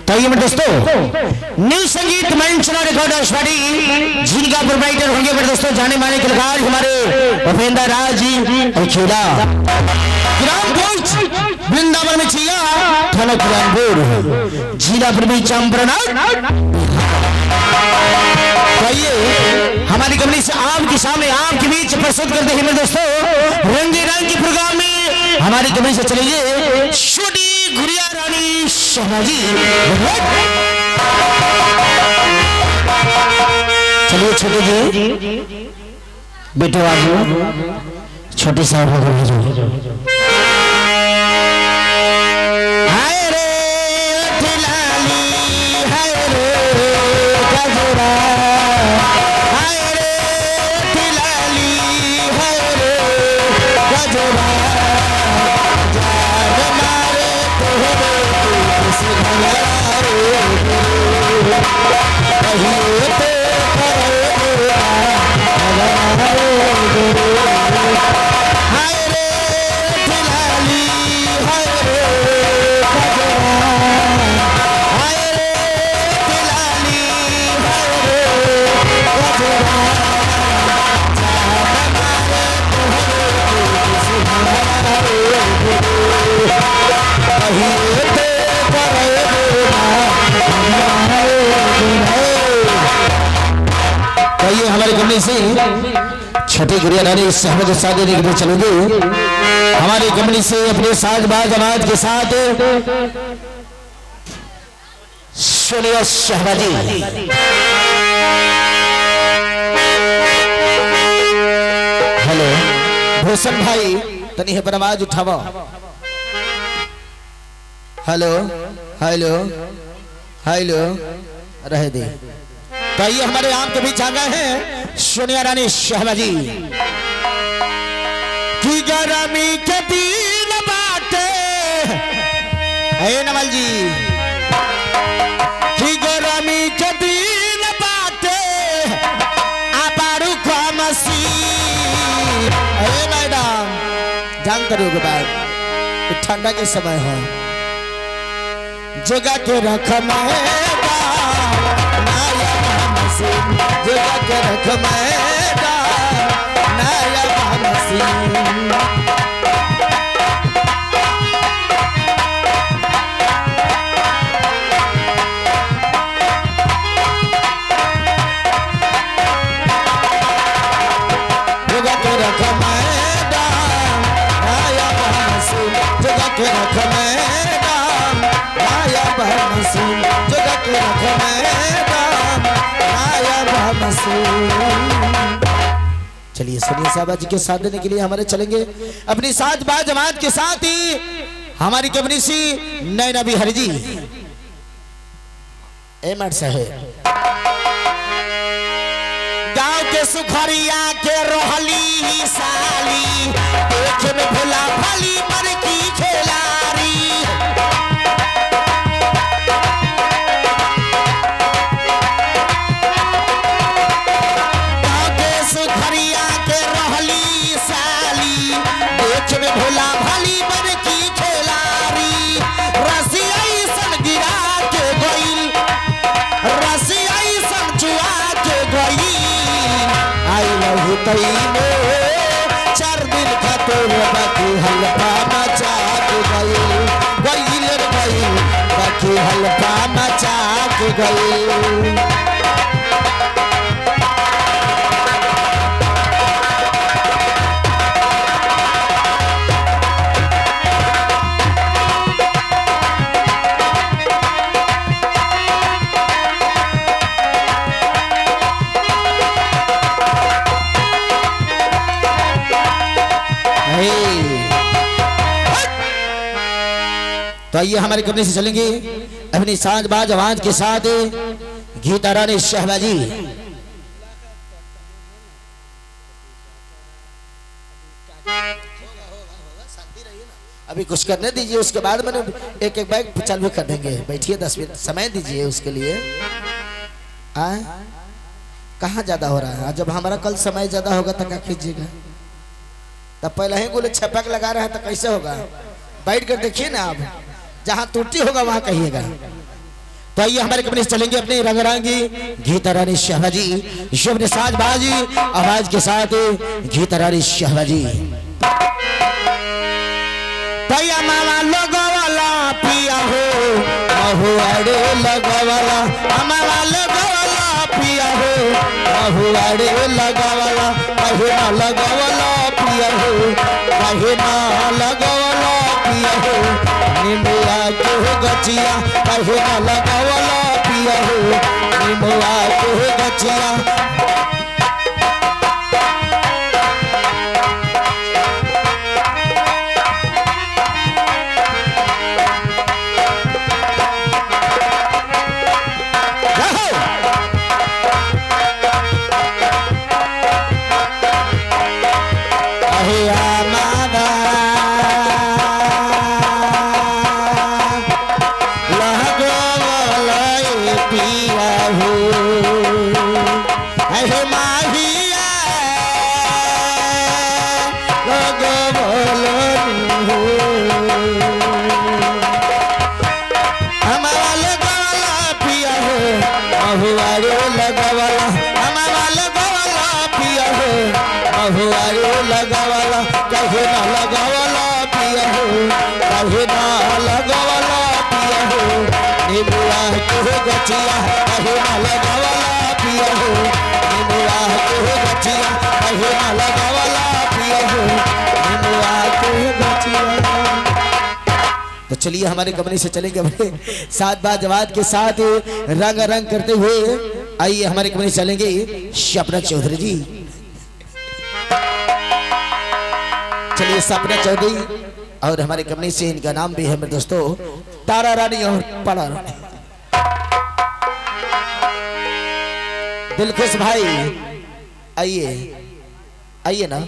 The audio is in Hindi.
तो ये दोस्तों न्यू संगीत मंच रिकॉर्डर्स पार्टी जिनका प्रोप्राइटर होंगे मेरे दोस्तों जाने माने कलाकार हमारे उपेंद्र राज जी और खेला वृंदावन में छिया थाना किरानपुर जिला पूर्वी चंपारण। हमारी कंपनी से आपके सामने आपके बीच प्रस्तुत करते हैं मेरे दोस्तों रंगे रंग के प्रोग्राम में हमारी कंपनी से चलेंगे छोटी गुड़िया रानी शहनाजी। चलिए छोटे जी बेटो आप छोटे साहब भेजो। हमारी कंपनी से छठी गुड़िया रानी सहमद शादी के लिए चलेंगे हमारी कंपनी से अपने साजबाज आवाज के साथ सोनिया शहबाजी। हेलो भूषण भाई तनी है पर आवाज उठावा। हेलो हेलो हेलो रह दे। तो ये हमारे आम के बीच आ गए हैं सोनिया रानी शहबाजी की गरमी के दिन बाटे नवल जी की गरमी के दिन बाटे आबारू का मसी। मैडम जान करोगे बात ठंडा के समय है जगह के रखना है जगह के रख मैदा नया भानसी। जगह के रख मैदा नया भानसी जगह के रख मैदा नया भानसी जगह के रख मैदा। चलिए सोनिया साहब जी के साथ देने के लिए हमारे चलेंगे अपनी साथ बाज जमात के साथ ही हमारी कंपनी सी नैना बिहारी जी एमआर साहब गांव के सुखरिया के रोहली साली देखे में भोला भाली पर की खेलारी भोला भाली बन की खेलारी रसियाई सन गिरा के गईल रसियाई सन चुआ के गईल आई रहू तई में 4 दिन खातिर बाकी हल्का मचा के गईल बाकी हल्का मचा के गईल। तो आइए हमारी कंपनी से चलेंगे अपनी साजबाज आवाज के साथ गीता रानी शहबाजी। अभी कुछ करने दीजिए उसके बाद मैंने एक एक बैग चालू कर देंगे। बैठिए 10 मिनट समय दीजिए उसके लिए। कहाँ ज्यादा हो रहा है? जब हमारा कल समय ज्यादा होगा तो क्या कीजिएगा? तब पहले ही गोले छपक लगा रहे हैं तो कैसे होगा? बैठ कर देखिए ना आप जहां त्रुटि होगा वहां कहिएगा। तो आइए हमारे कंपनी से चलेंगे अपने रंगरांगी गीता रानी शहबाजी जो अपने साजबाजी आवाज के साथ गीता रानी शहबाजी। भैया मामा लगवाला पिया हो महुआड़े लगवाला, मामा लगवाला पिया हो महुआड़े लगवाला, कहे ना लगवाला पिया हो, कहे ना लगवाला पिया हो, निमुआ के गचिया, कहे ना लगवाला पिया हो, निमुआ के गचिया। लगवाला कहे ना लगवाला पिया हो, कहे ना लगवाला पिया हो, निमुआ के गचिया, कहे ना लगवाला पिया हो, निमुआ के गचिया, कहे ना लगवाला पिया हो, निमुआ के गचिया। तो चलिए हमारे कंपनी से चलेंगे अपने साथ बाजवाद के साथ रंग रंग करते हुए। आइए हमारे कंपनी से चलेंगे सपना चौधरी जी। चलिए सपना चौधरी और हमारे कंपनी से इनका नाम भी है मेरे दोस्तों तारा रानी और पारा रानी। दिलखुश भाई आइए आइए ना।